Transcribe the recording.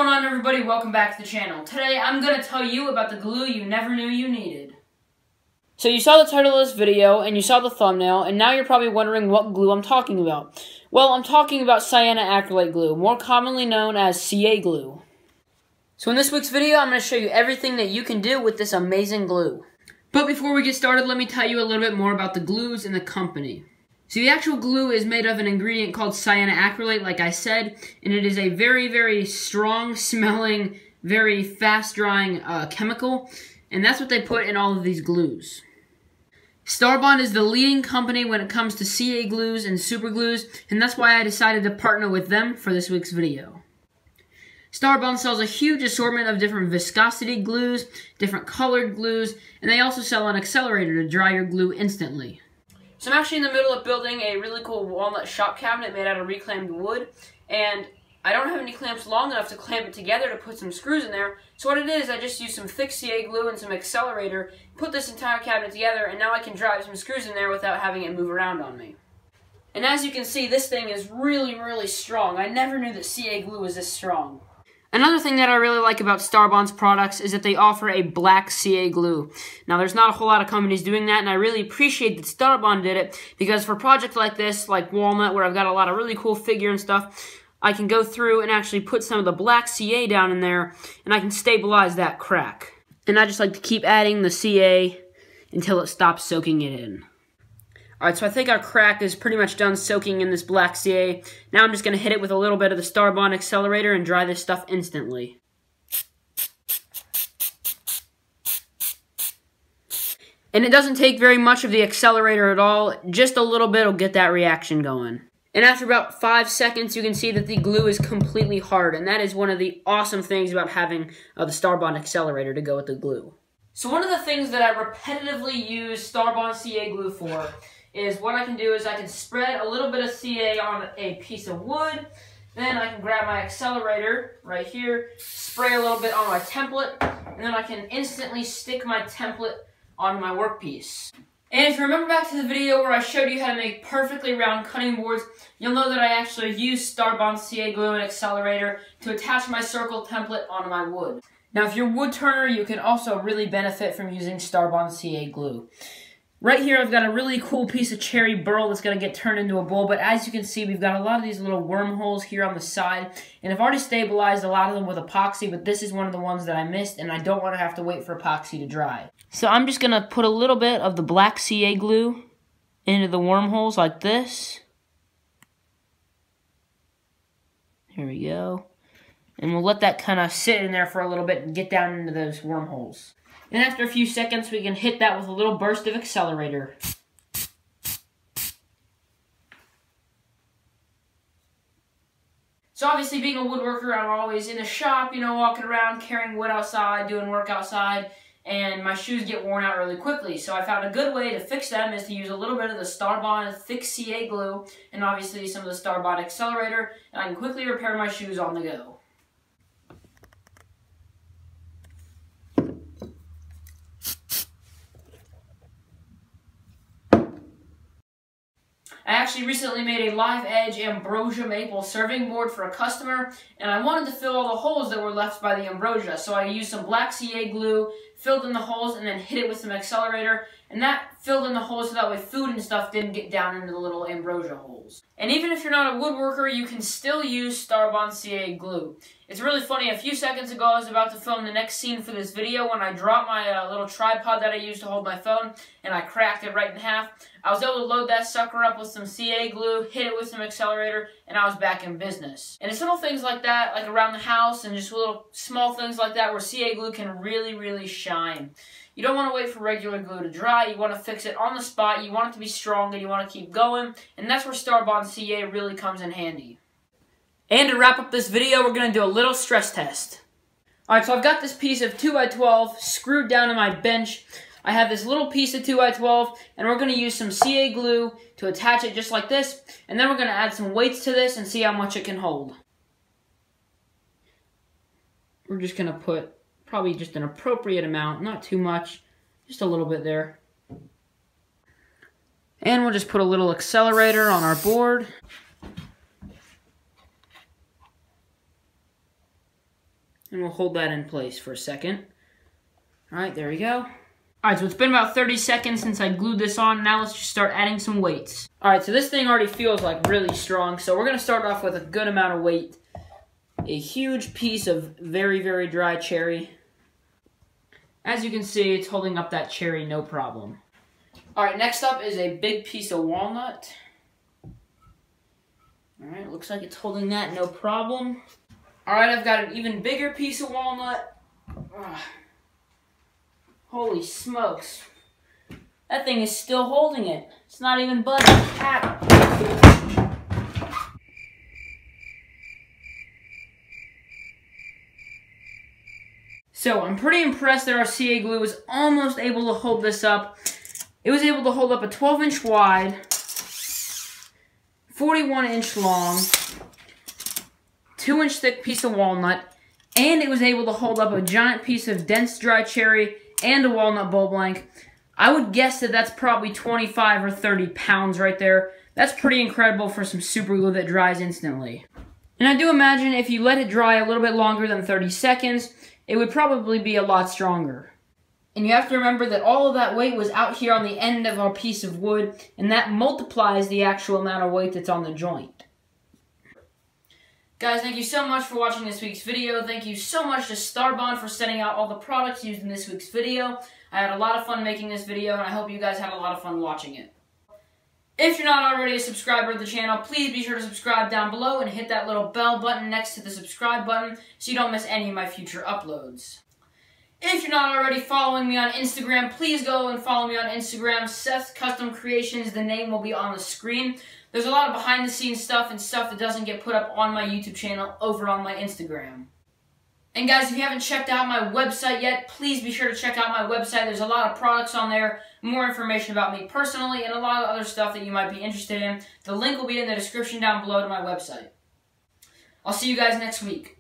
going on, everybody? Welcome back to the channel. Today I'm going to tell you about the glue you never knew you needed. So you saw the title of this video and you saw the thumbnail, and now you're probably wondering what glue I'm talking about. Well, I'm talking about cyanoacrylate glue, more commonly known as CA glue. So in this week's video, I'm going to show you everything that you can do with this amazing glue. But before we get started, let me tell you a little bit more about the glues and the company. So the actual glue is made of an ingredient called cyanoacrylate, like I said, and it is a very, very strong smelling, very fast drying chemical, and that's what they put in all of these glues. Starbond is the leading company when it comes to CA glues and super glues, and that's why I decided to partner with them for this week's video. Starbond sells a huge assortment of different viscosity glues, different colored glues, and they also sell an accelerator to dry your glue instantly. So I'm actually in the middle of building a really cool walnut shop cabinet made out of reclaimed wood, and I don't have any clamps long enough to clamp it together to put some screws in there, so what it is, I just use some thick CA glue and some accelerator, put this entire cabinet together, and now I can drive some screws in there without having it move around on me. And as you can see, this thing is really, really strong. I never knew that CA glue was this strong. Another thing that I really like about Starbond's products is that they offer a black CA glue. Now, there's not a whole lot of companies doing that, and I really appreciate that Starbond did it, because for projects like this, like Walnut, where I've got a lot of really cool figure and stuff, I can go through and actually put some of the black CA down in there, and I can stabilize that crack. And I just like to keep adding the CA until it stops soaking it in. Alright, so I think our crack is pretty much done soaking in this black CA. Now I'm just going to hit it with a little bit of the Starbond accelerator and dry this stuff instantly. And it doesn't take very much of the accelerator at all. Just a little bit will get that reaction going. And after about 5 seconds, you can see that the glue is completely hard. And that is one of the awesome things about having the Starbond accelerator to go with the glue. So one of the things that I repetitively use Starbond CA glue for is what I can do is I can spread a little bit of CA on a piece of wood, then I can grab my accelerator right here, spray a little bit on my template, and then I can instantly stick my template on my workpiece. And if you remember back to the video where I showed you how to make perfectly round cutting boards, you'll know that I actually used Starbond CA glue and accelerator to attach my circle template onto my wood. Now if you're a wood turner, you can also really benefit from using Starbond CA glue. Right here, I've got a really cool piece of cherry burl that's going to get turned into a bowl, but as you can see, we've got a lot of these little wormholes here on the side, and I've already stabilized a lot of them with epoxy, but this is one of the ones that I missed, and I don't want to have to wait for epoxy to dry. So I'm just going to put a little bit of the black CA glue into the wormholes like this. Here we go. And we'll let that kind of sit in there for a little bit and get down into those wormholes. And after a few seconds, we can hit that with a little burst of accelerator. So obviously, being a woodworker, I'm always in the shop, walking around, carrying wood outside, doing work outside, and my shoes get worn out really quickly. So I found a good way to fix them is to use a little bit of the Starbond thick CA glue, and obviously some of the Starbond accelerator, and I can quickly repair my shoes on the go. I actually recently made a live edge ambrosia maple serving board for a customer, and I wanted to fill all the holes that were left by the ambrosia, so I used some black CA glue, filled in the holes, and then hit it with some accelerator, and that filled in the holes so that way food and stuff didn't get down into the little ambrosia holes. And even if you're not a woodworker, you can still use Starbond CA glue. It's really funny, a few seconds ago I was about to film the next scene for this video when I dropped my little tripod that I used to hold my phone, and I cracked it right in half. I was able to load that sucker up with some CA glue, hit it with some accelerator, and I was back in business. And it's little things like that, like around the house, and just little small things like that where CA glue can really, really shine. You don't want to wait for regular glue to dry, you want to fix it on the spot, you want it to be strong, and you want to keep going, and that's where Starbond CA really comes in handy. And to wrap up this video, we're going to do a little stress test. Alright, so I've got this piece of 2x12 screwed down to my bench. I have this little piece of 2x12, and we're going to use some CA glue to attach it just like this, and then we're going to add some weights to this and see how much it can hold. We're just going to put probably just an appropriate amount, not too much, just a little bit there. And we'll just put a little accelerator on our board. and we'll hold that in place for a second. Alright, there we go. Alright, so it's been about 30 seconds since I glued this on. Now let's just start adding some weights. Alright, so this thing already feels like really strong, so we're going to start off with a good amount of weight. A huge piece of very, very dry cherry. As you can see, it's holding up that cherry no problem. Alright, next up is a big piece of walnut. Alright, looks like it's holding that no problem. Alright, I've got an even bigger piece of walnut. Ugh. Holy smokes. That thing is still holding it. It's not even budging. So, I'm pretty impressed that our CA glue was almost able to hold this up. It was able to hold up a 12-inch wide, 41-inch long, 2-inch thick piece of walnut, and it was able to hold up a giant piece of dense dry cherry and a walnut bulb blank. I would guess that that's probably 25 or 30 pounds right there. That's pretty incredible for some super glue that dries instantly. And I do imagine if you let it dry a little bit longer than 30 seconds, it would probably be a lot stronger. And you have to remember that all of that weight was out here on the end of our piece of wood, and that multiplies the actual amount of weight that's on the joint. Guys, thank you so much for watching this week's video. Thank you so much to Starbond for sending out all the products used in this week's video. I had a lot of fun making this video, and I hope you guys had a lot of fun watching it. If you're not already a subscriber of the channel, please be sure to subscribe down below and hit that little bell button next to the subscribe button so you don't miss any of my future uploads. If you're not already following me on Instagram, please go and follow me on Instagram, Seth Custom Creations. The name will be on the screen. There's a lot of behind-the-scenes stuff and stuff that doesn't get put up on my YouTube channel over on my Instagram. And guys, if you haven't checked out my website yet, please be sure to check out my website. There's a lot of products on there, more information about me personally, and a lot of other stuff that you might be interested in. The link will be in the description down below to my website. I'll see you guys next week.